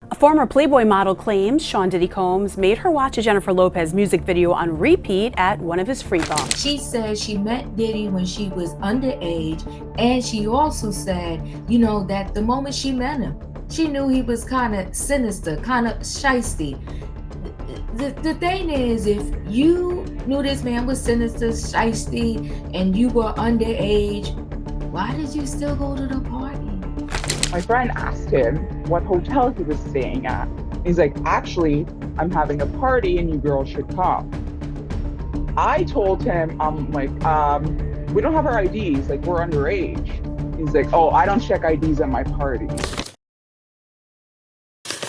A former Playboy model claims Sean Diddy Combs made her watch a Jennifer Lopez music video on repeat at one of his freak-offs. She said she met Diddy when she was underage, and she also said, that the moment she met him, she knew he was kind of sinister, kind of shisty. The thing is, if you knew this man was sinister, shisty, and you were underage, why did you still go to the party? My friend asked him what hotel he was staying at. He's like, actually, I'm having a party and you girls should come. I told him, we don't have our IDs, like we're underage. He's like, oh, I don't check IDs at my party.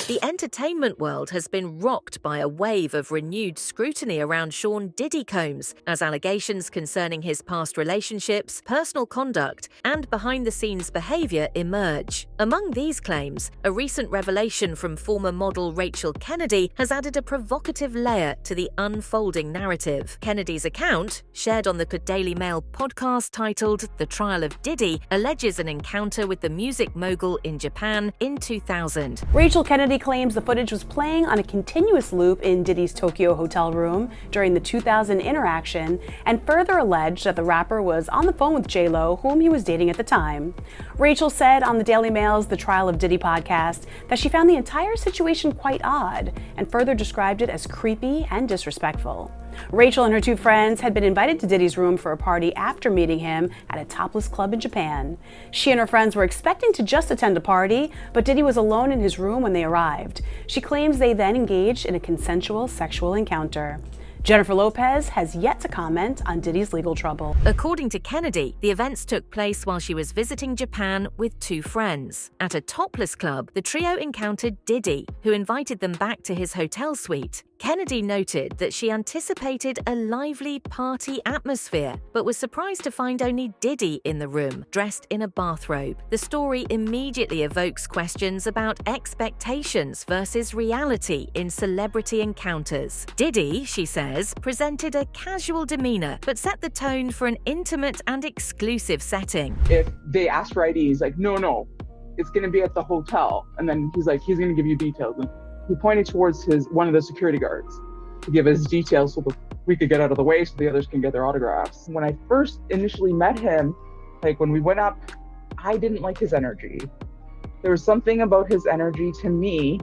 The entertainment world has been rocked by a wave of renewed scrutiny around Sean Diddy Combs as allegations concerning his past relationships, personal conduct, and behind-the-scenes behavior emerge. Among these claims, a recent revelation from former model Rachel Kennedy has added a provocative layer to the unfolding narrative. Kennedy's account, shared on the Daily Mail podcast titled The Trial of Diddy, alleges an encounter with the music mogul in Japan in 2000. Rachel Kennedy claims the footage was playing on a continuous loop in Diddy's Tokyo hotel room during the 2000 interaction, and further alleged that the rapper was on the phone with J-Lo, whom he was dating at the time. Rachel said on the Daily Mail's The Trial of Diddy podcast that she found the entire situation quite odd, and further described it as creepy and disrespectful. Rachel and her two friends had been invited to Diddy's room for a party after meeting him at a topless club in Japan. She and her friends were expecting to just attend a party, but Diddy was alone in his room when they arrived. She claims they then engaged in a consensual sexual encounter. Jennifer Lopez has yet to comment on Diddy's legal trouble. According to Kennedy, the events took place while she was visiting Japan with two friends. At a topless club, the trio encountered Diddy, who invited them back to his hotel suite. Kennedy noted that she anticipated a lively party atmosphere, but was surprised to find only Diddy in the room, dressed in a bathrobe. The story immediately evokes questions about expectations versus reality in celebrity encounters. Diddy, she says, presented a casual demeanor, but set the tone for an intimate and exclusive setting. If they ask for IDs, like, no, it's gonna be at the hotel. And then he's like, he's gonna give you details. And he pointed towards one of the security guards to give us details so that we could get out of the way so the others can get their autographs. When I first initially met him, like when we went up, I didn't like his energy. There was something about his energy to me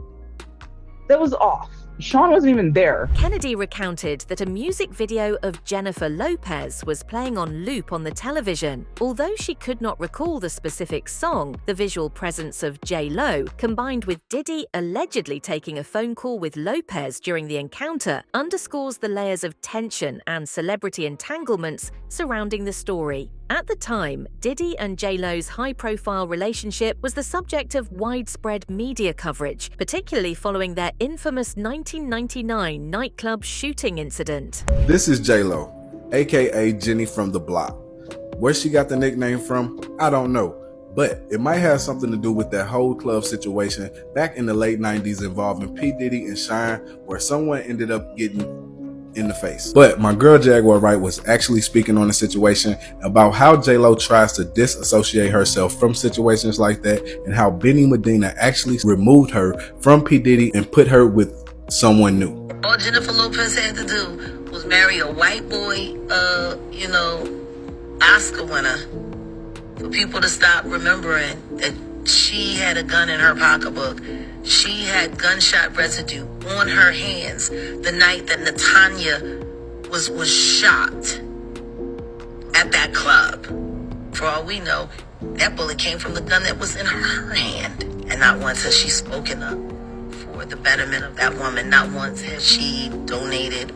that was off. Sean wasn't even there. Kennedy recounted that a music video of Jennifer Lopez was playing on loop on the television. Although she could not recall the specific song, the visual presence of J-Lo, combined with Diddy allegedly taking a phone call with Lopez during the encounter, underscores the layers of tension and celebrity entanglements surrounding the story. At the time, Diddy and J-Lo's high-profile relationship was the subject of widespread media coverage, particularly following their infamous 1999 nightclub shooting incident. This is J-Lo, aka Jenny from the Block. Where she got the nickname from, I don't know, but it might have something to do with that whole club situation back in the late 90s involving P. Diddy and Shine, where someone ended up getting in the face. But my girl Jaguar Wright was actually speaking on the situation about how J-Lo tries to disassociate herself from situations like that, and how Benny Medina actually removed her from P. Diddy and put her with someone new. All Jennifer Lopez had to do was marry a white boy, Oscar winner, for people to stop remembering that she had a gun in her pocketbook. She had gunshot residue on her hands the night that Natanya was shot at that club. For all we know, that bullet came from the gun that was in her hand. And not once has she spoken up for the betterment of that woman. Not once has she donated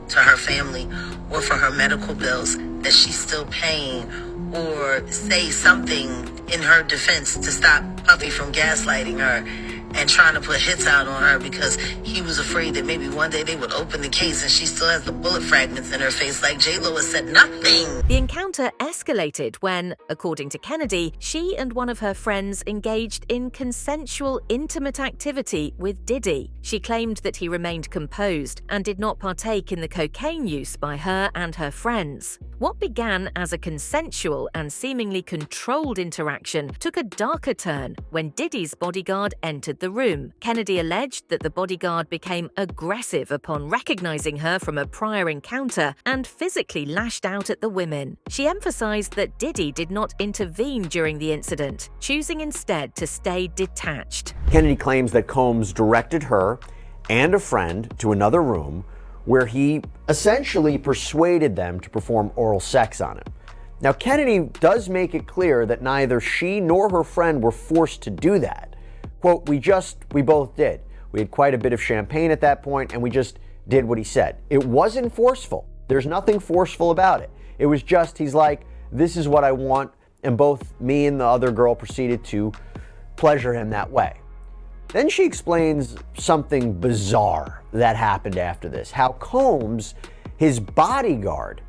to her family or for her medical bills that she's still paying, or say something in her defense to stop Puffy from gaslighting her and trying to put hits out on her because he was afraid that maybe one day they would open the case and she still has the bullet fragments in her face. Like, J-Lo has said nothing. The encounter escalated when, according to Kennedy, she and one of her friends engaged in consensual, intimate activity with Diddy. She claimed that he remained composed and did not partake in the cocaine use by her and her friends. What began as a consensual and seemingly controlled interaction took a darker turn when Diddy's bodyguard entered entered the room. Kennedy alleged that the bodyguard became aggressive upon recognizing her from a prior encounter and physically lashed out at the women. She emphasized that Diddy did not intervene during the incident, choosing instead to stay detached. Kennedy claims that Combs directed her and a friend to another room where he essentially persuaded them to perform oral sex on him. Now, Kennedy does make it clear that neither she nor her friend were forced to do that. Quote, we both did. We had quite a bit of champagne at that point, and we just did what he said. It wasn't forceful. There's nothing forceful about it. It was just, he's like, this is what I want, and both me and the other girl proceeded to pleasure him that way. Then she explains something bizarre that happened after this, how Combs' bodyguard,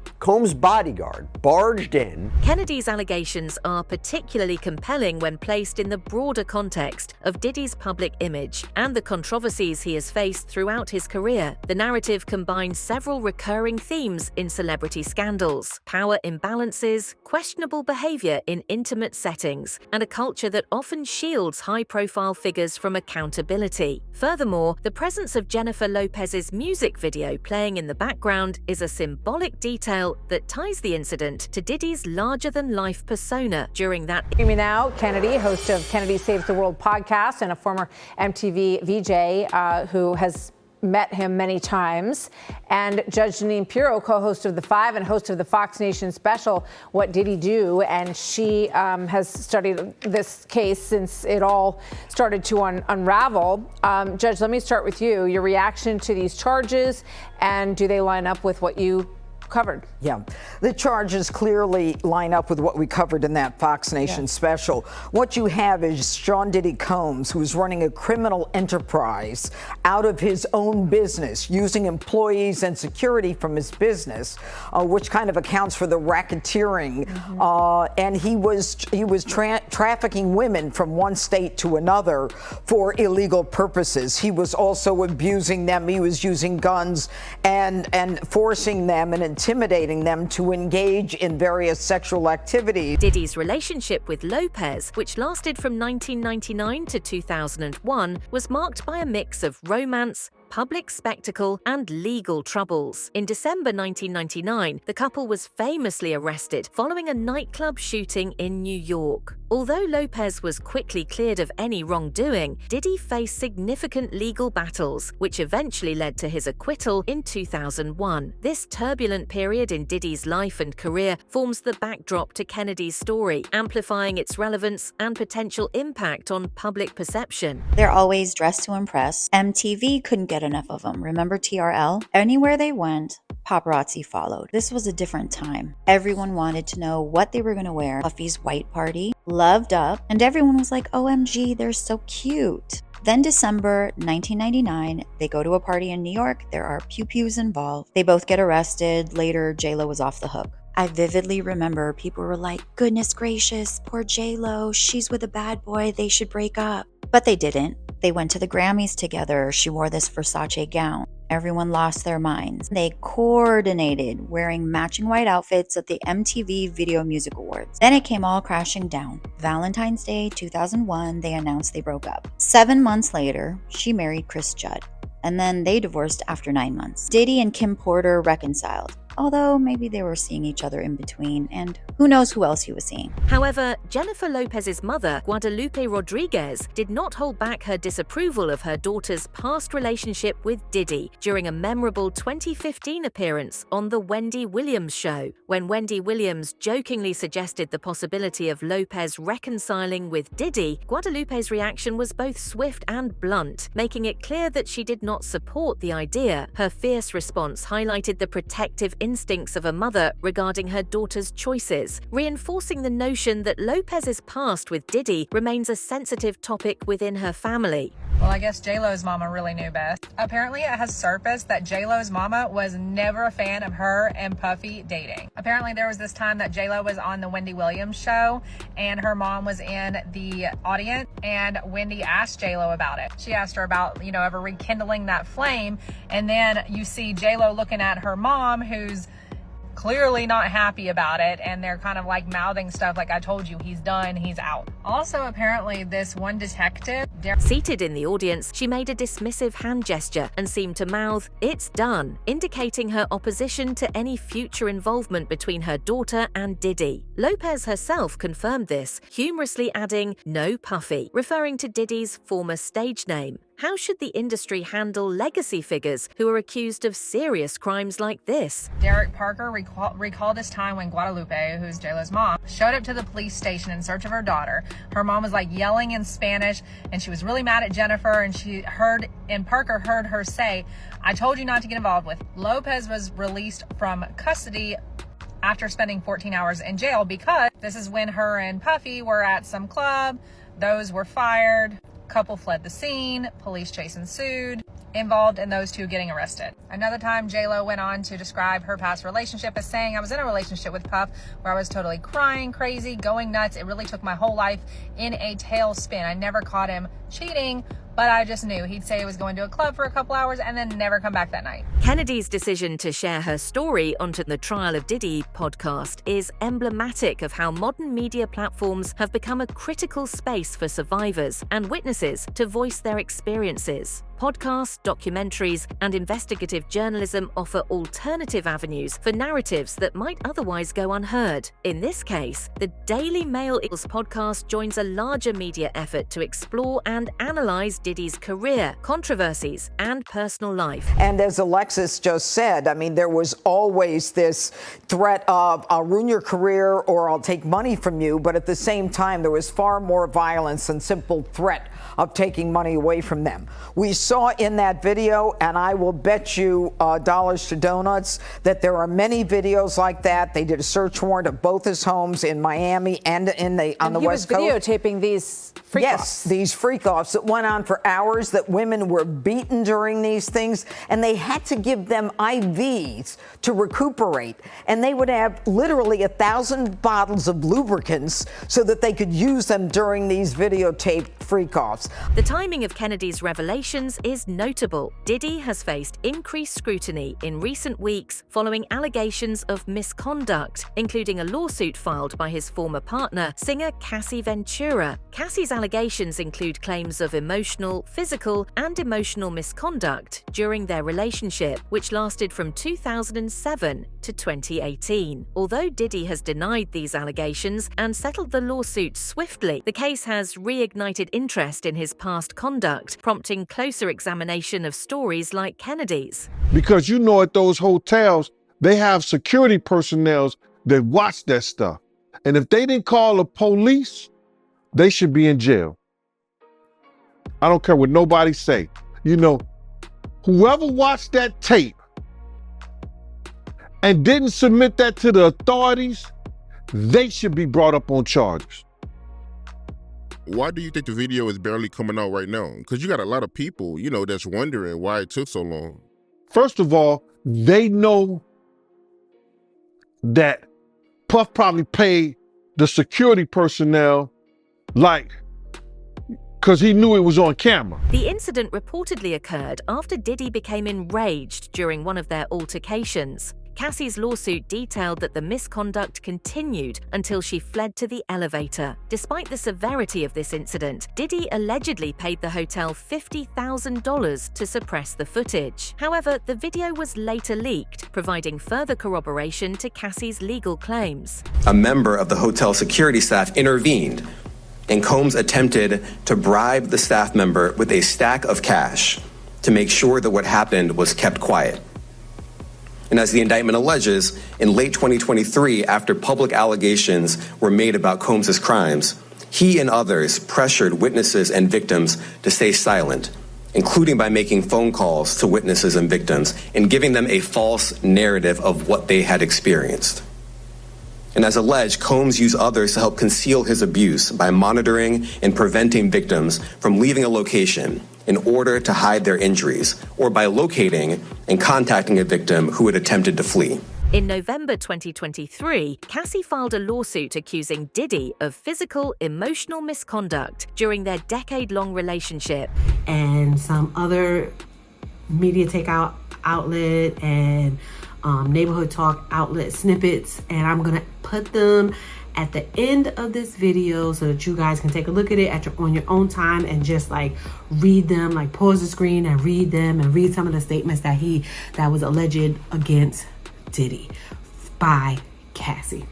barged in. Kennedy's allegations are particularly compelling when placed in the broader context of Diddy's public image and the controversies he has faced throughout his career. The narrative combines several recurring themes in celebrity scandals: power imbalances, questionable behavior in intimate settings, and a culture that often shields high-profile figures from accountability. Furthermore, the presence of Jennifer Lopez's music video playing in the background is a symbolic detail that ties the incident to Diddy's larger-than-life persona during that. Joining me now, Kennedy, host of Kennedy Saves the World podcast and a former MTV VJ who has met him many times, and Judge Jeanine Pirro, co-host of The Five and host of the Fox Nation special, What Did He Do? And she has studied this case since it all started to unravel. Judge, let me start with you. Your reaction to these charges, and do they line up with what you covered? Yeah, the charges clearly line up with what we covered in that Fox Nation special. What you have is Sean Diddy Combs, who's running a criminal enterprise out of his own business, using employees and security from his business, which kind of accounts for the racketeering. And he was trafficking women from one state to another for illegal purposes. He was also abusing them. He was using guns and forcing them and intimidating them to engage in various sexual activities. Diddy's relationship with Lopez, which lasted from 1999 to 2001, was marked by a mix of romance, public spectacle, and legal troubles. In December 1999, the couple was famously arrested following a nightclub shooting in New York. Although Lopez was quickly cleared of any wrongdoing, Diddy faced significant legal battles, which eventually led to his acquittal in 2001. This turbulent period in Diddy's life and career forms the backdrop to Kennedy's story, amplifying its relevance and potential impact on public perception. They're always dressed to impress. MTV couldn't get enough of them. Remember TRL? Anywhere they went, paparazzi followed. This was a different time. Everyone wanted to know what they were going to wear. Puffy's white party, Loved Up, and everyone was like, OMG, they're so cute. Then December 1999, they go to a party in New York. There are pew-pews involved. They both get arrested. Later, J-Lo was off the hook. I vividly remember people were like, goodness gracious, poor J-Lo, she's with a bad boy, they should break up. But they didn't. They went to the Grammys together. She wore this Versace gown. Everyone lost their minds. They coordinated wearing matching white outfits at the MTV Video Music Awards. Then it came all crashing down. Valentine's Day 2001, they announced they broke up. 7 months later, she married Chris Judd. And then they divorced after 9 months. Diddy and Kim Porter reconciled, although maybe they were seeing each other in between, and who knows who else he was seeing. However, Jennifer Lopez's mother, Guadalupe Rodriguez, did not hold back her disapproval of her daughter's past relationship with Diddy during a memorable 2015 appearance on The Wendy Williams Show. When Wendy Williams jokingly suggested the possibility of Lopez reconciling with Diddy, Guadalupe's reaction was both swift and blunt, making it clear that she did not support the idea. Her fierce response highlighted the protective instincts of a mother regarding her daughter's choices, reinforcing the notion that Lopez's past with Diddy remains a sensitive topic within her family. Well, I guess J-Lo's mama really knew best. Apparently, it has surfaced that J-Lo's mama was never a fan of her and Puffy dating. Apparently, there was this time that J-Lo was on the Wendy Williams show, and her mom was in the audience, and Wendy asked J-Lo about it. She asked her about, ever rekindling that flame, and then you see J-Lo looking at her mom, who's clearly not happy about it, and they're kind of like mouthing stuff like, I told you, he's done, he's out. Also, apparently this one detective Seated in the audience, she made a dismissive hand gesture and seemed to mouth, "It's done," indicating her opposition to any future involvement between her daughter and Diddy. Lopez herself confirmed this, humorously adding, "No Puffy," referring to Diddy's former stage name. How should the industry handle legacy figures who are accused of serious crimes like this? Derek Parker recalled this time when Guadalupe, who's J-Lo's mom, showed up to the police station in search of her daughter. Her mom was like yelling in Spanish, and she was really mad at Jennifer, and Parker heard her say, "I told you not to get involved with." Lopez was released from custody after spending 14 hours in jail because this is when her and Puffy were at some club. Those were fired. Couple fled the scene, police chase ensued, involved in those two getting arrested. Another time, J-Lo went on to describe her past relationship as saying, "I was in a relationship with Puff where I was totally crying, crazy, going nuts. It really took my whole life in a tailspin. I never caught him cheating, but I just knew he'd say he was going to a club for a couple hours and then never come back that night." Kennedy's decision to share her story onto the Trial of Diddy podcast is emblematic of how modern media platforms have become a critical space for survivors and witnesses to voice their experiences. Podcasts, documentaries, and investigative journalism offer alternative avenues for narratives that might otherwise go unheard. In this case, the Daily Mail podcast joins a larger media effort to explore and analyze Diddy's career, controversies, and personal life. And as Alexis just said, I mean, there was always this threat of, "I'll ruin your career" or "I'll take money from you." But at the same time, there was far more violence and simple threat of taking money away from them. We saw in that video, and I will bet you dollars to donuts, that there are many videos like that. They did a search warrant of both his homes in Miami and on the West Coast. He was videotaping these freak-offs. Yes, these freak-offs that went on for hours, that women were beaten during these things, and they had to give them IVs to recuperate. And they would have literally 1,000 bottles of lubricants so that they could use them during these videotaped freak-offs. The timing of Kennedy's revelations is notable. Diddy has faced increased scrutiny in recent weeks following allegations of misconduct, including a lawsuit filed by his former partner, singer Cassie Ventura. Cassie's allegations include claims of emotional, physical, and emotional misconduct during their relationship, which lasted from 2007 to 2018. Although Diddy has denied these allegations and settled the lawsuit swiftly, the case has reignited interest in his past conduct, prompting closer examination of stories like Kennedy's. Because at those hotels, they have security personnel that watch that stuff. And if they didn't call the police, they should be in jail. I don't care what nobody say. Whoever watched that tape and didn't submit that to the authorities, they should be brought up on charges. Why do you think the video is barely coming out right now? Because you got a lot of people, that's wondering why it took so long. First of all, they know that Puff probably paid the security personnel because he knew it was on camera. The incident reportedly occurred after Diddy became enraged during one of their altercations. Cassie's lawsuit detailed that the misconduct continued until she fled to the elevator. Despite the severity of this incident, Diddy allegedly paid the hotel $50,000 to suppress the footage. However, the video was later leaked, providing further corroboration to Cassie's legal claims. A member of the hotel security staff intervened, and Combs attempted to bribe the staff member with a stack of cash to make sure that what happened was kept quiet. And as the indictment alleges, in late 2023, after public allegations were made about Combs' crimes, he and others pressured witnesses and victims to stay silent, including by making phone calls to witnesses and victims and giving them a false narrative of what they had experienced. And as alleged, Combs used others to help conceal his abuse by monitoring and preventing victims from leaving a location in order to hide their injuries, or by locating and contacting a victim who had attempted to flee. In November 2023, Cassie filed a lawsuit accusing Diddy of physical, emotional misconduct during their decade-long relationship. And some other media takeout outlet and neighborhood talk outlet snippets, and I'm gonna put them at the end of this video so that you guys can take a look at it on your own time and just like read them, like pause the screen and read them and read some of the statements that was alleged against Diddy by Cassie.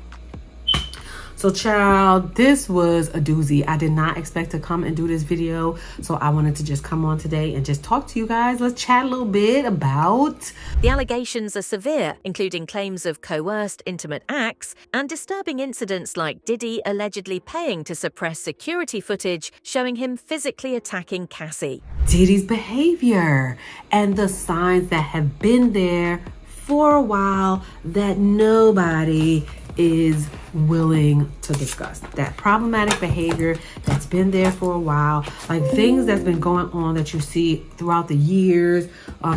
So child, this was a doozy. I did not expect to come and do this video, so I wanted to just come on today and just talk to you guys. Let's chat a little bit about... The allegations are severe, including claims of coerced intimate acts and disturbing incidents like Diddy allegedly paying to suppress security footage showing him physically attacking Cassie. Diddy's behavior and the signs that have been there for a while that nobody is willing to discuss. That problematic behavior that's been there for a while, like things that's been going on that you see throughout the years,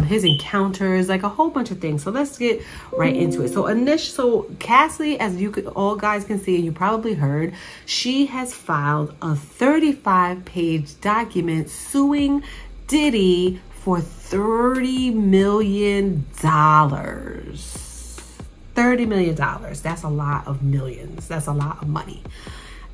his encounters, like a whole bunch of things. So let's get right into it. So Cassie, as all guys can see, and you probably heard, she has filed a 35-page document suing Diddy for $30 million. $30 million. That's a lot of millions. That's a lot of money.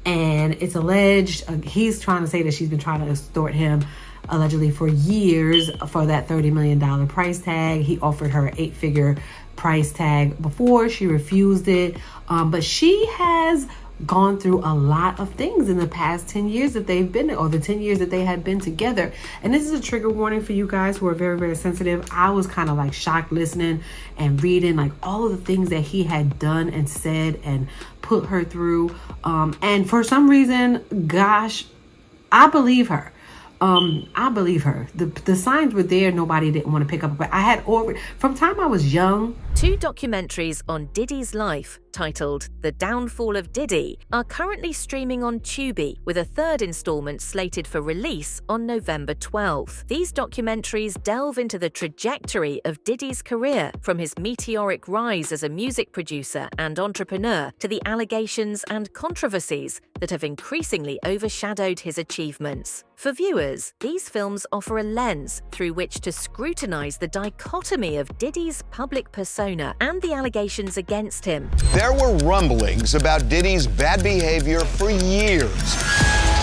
And it's alleged, he's trying to say that she's been trying to extort him allegedly for years for that $30 million price tag. He offered her an 8-figure price tag before. She refused it. But she has gone through a lot of things in the past 10 years that they've been, or the 10 years that they had been together. And this is a trigger warning for you guys who are very, very sensitive. I was kind of like shocked listening and reading like all of the things that he had done and said and put her through. And for some reason, gosh, I believe her. I believe her. The signs were there. Nobody didn't want to pick up. But I had already, from the time I was young. 2 documentaries on Diddy's life, titled The Downfall of Diddy, are currently streaming on Tubi, with a 3rd installment slated for release on November 12th. These documentaries delve into the trajectory of Diddy's career, from his meteoric rise as a music producer and entrepreneur to the allegations and controversies that have increasingly overshadowed his achievements. For viewers, these films offer a lens through which to scrutinize the dichotomy of Diddy's public persona and the allegations against him. There were rumblings about Diddy's bad behavior for years.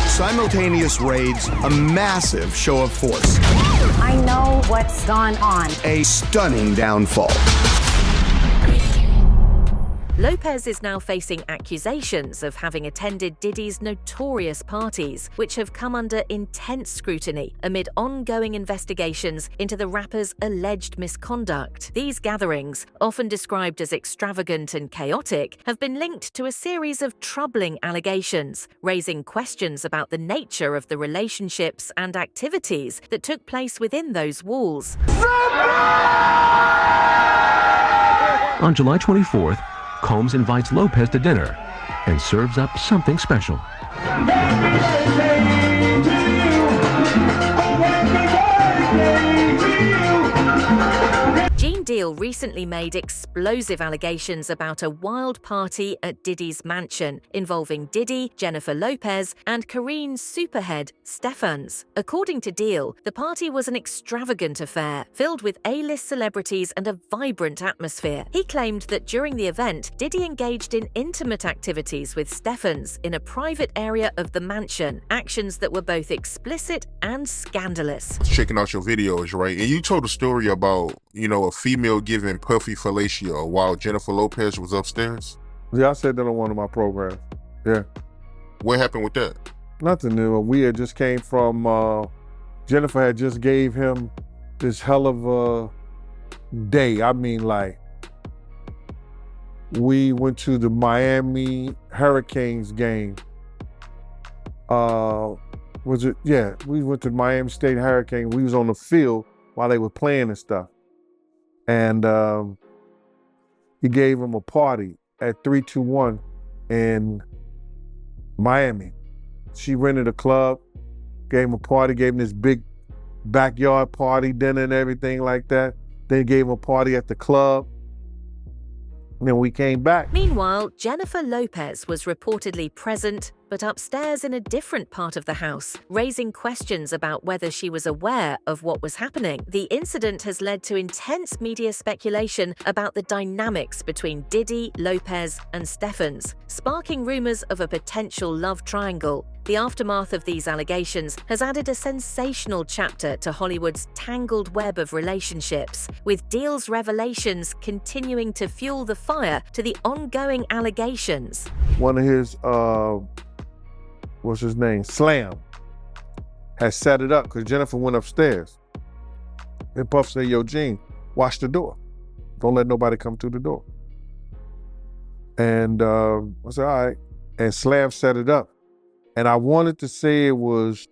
Simultaneous raids, a massive show of force. I know what's gone on. A stunning downfall. Lopez is now facing accusations of having attended Diddy's notorious parties, which have come under intense scrutiny amid ongoing investigations into the rapper's alleged misconduct. These gatherings, often described as extravagant and chaotic, have been linked to a series of troubling allegations, raising questions about the nature of the relationships and activities that took place within those walls. On July 24th, Combs invites Lopez to dinner and serves up something special. Gene Deal recently made explosive allegations about a wild party at Diddy's mansion involving Diddy, Jennifer Lopez, and Kareem Superhead Steffans. According to Deal, the party was an extravagant affair filled with A-list celebrities and a vibrant atmosphere. He claimed that during the event, Diddy engaged in intimate activities with Steffans in a private area of the mansion, actions that were both explicit and scandalous. Checking out your videos, right? And you told a story about, a female giving Puffy fellatio while Jennifer Lopez was upstairs? Yeah, I said that on one of my programs. Yeah. What happened with that? Nothing new. We had just came from, Jennifer had just gave him this hell of a day. I mean, like, we went to the Miami Hurricanes game. Was it? Yeah, we went to the Miami State Hurricane. We was on the field while they were playing and stuff. And he gave him a party at 321 in Miami. She rented a club, gave him a party, gave him this big backyard party, dinner and everything like that. Then gave him a party at the club. And then we came back. Meanwhile, Jennifer Lopez was reportedly present but upstairs in a different part of the house, raising questions about whether she was aware of what was happening. The incident has led to intense media speculation about the dynamics between Diddy, Lopez, and Steffens, sparking rumors of a potential love triangle. The aftermath of these allegations has added a sensational chapter to Hollywood's tangled web of relationships, with Deal's revelations continuing to fuel the fire to the ongoing allegations. One of his, what's his name, Slam, has set it up because Jennifer went upstairs. And Puff said, yo, Gene, watch the door. Don't let nobody come through the door. And I said, all right. And Slam set it up. And I wanted to say it was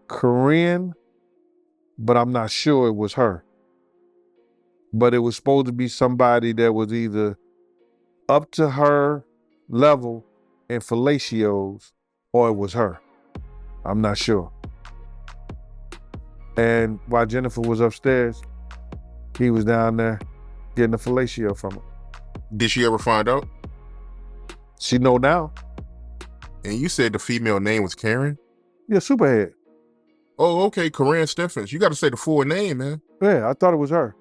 Korean, but I'm not sure it was her. But it was supposed to be somebody that was either up to her level in fellatios, or it was her. I'm not sure. And while Jennifer was upstairs, he was down there getting a fellatio from her. Did she ever find out? She know now. And you said the female name was Karen? Yeah, Superhead. Oh, okay, Corinne Steffens. You got to say the full name, man. Yeah, I thought it was her.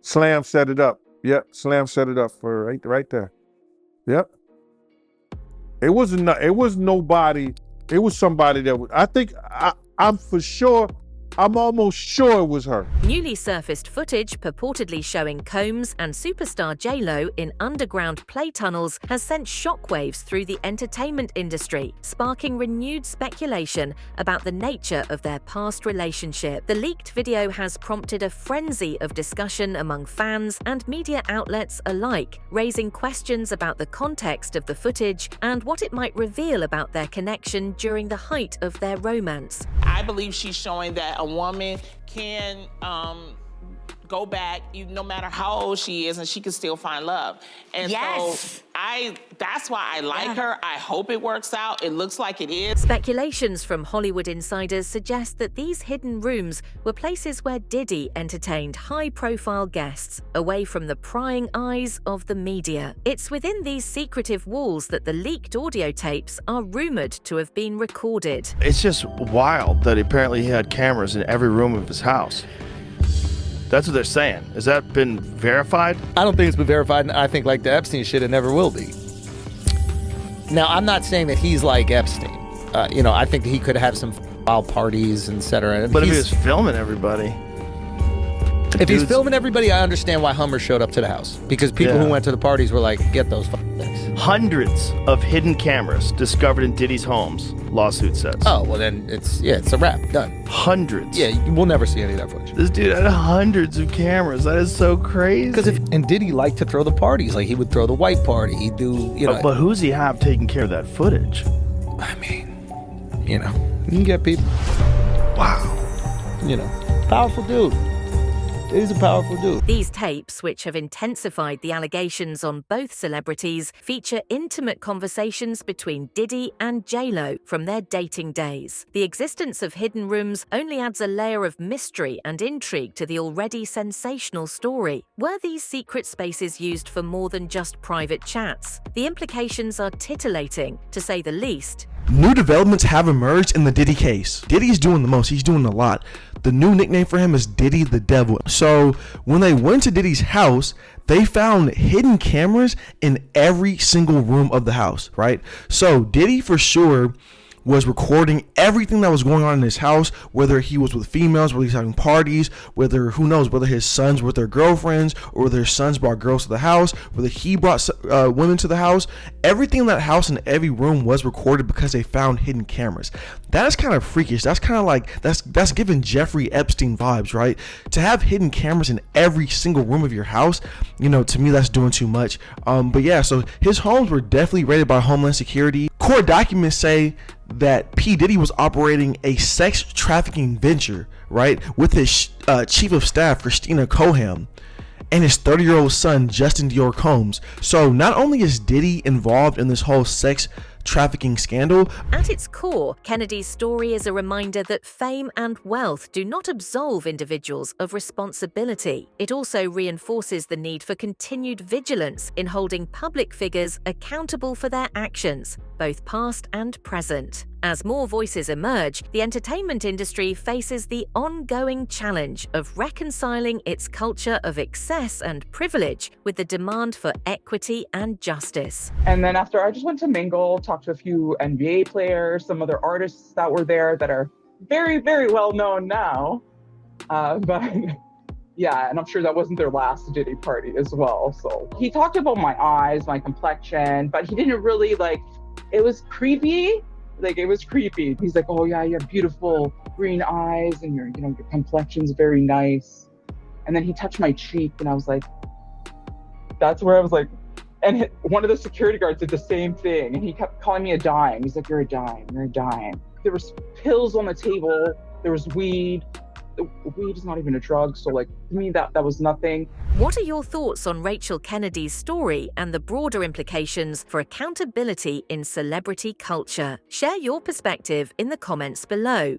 Slam set it up. Yep, Slam set it up for right there. Yep. It was nobody. It was somebody that was, I'm almost sure it was her. Newly surfaced footage purportedly showing Combs and superstar J-Lo in underground play tunnels has sent shockwaves through the entertainment industry, sparking renewed speculation about the nature of their past relationship. The leaked video has prompted a frenzy of discussion among fans and media outlets alike, raising questions about the context of the footage and what it might reveal about their connection during the height of their romance. I believe she's showing that a woman can go back, no matter how old she is, and she can still find love. And so that's why I like her. I hope it works out. It looks like it is. Speculations from Hollywood insiders suggest that these hidden rooms were places where Diddy entertained high-profile guests, away from the prying eyes of the media. It's within these secretive walls that the leaked audio tapes are rumored to have been recorded. It's just wild that apparently he had cameras in every room of his house. That's what they're saying. Has that been verified? I don't think it's been verified, and I think like the Epstein shit, it never will be. Now, I'm not saying that he's like Epstein. I think that he could have some wild parties, etc. But if he was filming everybody. If he's filming everybody, I understand why Hummer showed up to the house. Because people who went to the parties were like, get those things. Hundreds of hidden cameras discovered in Diddy's homes, lawsuit says. Oh, well then it's a wrap. Done. Hundreds. Yeah, we'll never see any of that footage. This dude had hundreds of cameras. That is so crazy. And Diddy liked to throw the parties. Like he would throw the white party. He'd do, But who's he have taking care of that footage? I mean, you can get people. Wow. Powerful dude. He's a powerful dude. These tapes, which have intensified the allegations on both celebrities, feature intimate conversations between Diddy and J-Lo from their dating days. The existence of hidden rooms only adds a layer of mystery and intrigue to the already sensational story. Were these secret spaces used for more than just private chats? The implications are titillating, to say the least. New developments have emerged in the Diddy case. Diddy's doing the most. He's doing a lot. The new nickname for him is Diddy the Devil. So when they went to Diddy's house, they found hidden cameras in every single room of the house, right? So Diddy for sure was recording everything that was going on in his house, whether he was with females, whether he's having parties, whether, who knows, whether his sons were with their girlfriends, or whether his sons brought girls to the house, whether he brought women to the house. Everything in that house in every room was recorded because they found hidden cameras. That is kind of freakish. That's kind of like, that's giving Jeffrey Epstein vibes, right? To have hidden cameras in every single room of your house, to me, that's doing too much. But yeah, so his homes were definitely raided by Homeland Security. Court documents say that P. Diddy was operating a sex trafficking venture, right, with his chief of staff, Christina Coham, and his 30-year-old son, Justin Dior Combs. So not only is Diddy involved in this whole sex trafficking scandal. At its core, Kennedy's story is a reminder that fame and wealth do not absolve individuals of responsibility. It also reinforces the need for continued vigilance in holding public figures accountable for their actions, both past and present. As more voices emerge, the entertainment industry faces the ongoing challenge of reconciling its culture of excess and privilege with the demand for equity and justice. And then after, I just went to mingle, talked to a few NBA players, some other artists that were there that are very, very well known now. But yeah, and I'm sure that wasn't their last Diddy party as well. So he talked about my eyes, my complexion, but he didn't really it was creepy. It was creepy. He's like, oh yeah, you have beautiful green eyes and your complexion's very nice. And then he touched my cheek and I was like, that's where I was like, and one of the security guards did the same thing. And he kept calling me a dime. He's like, you're a dime, you're a dime. There was pills on the table. There was weed. Weed is not even a drug. So to me, that was nothing. What are your thoughts on Rachel Kennedy's story and the broader implications for accountability in celebrity culture? Share your perspective in the comments below.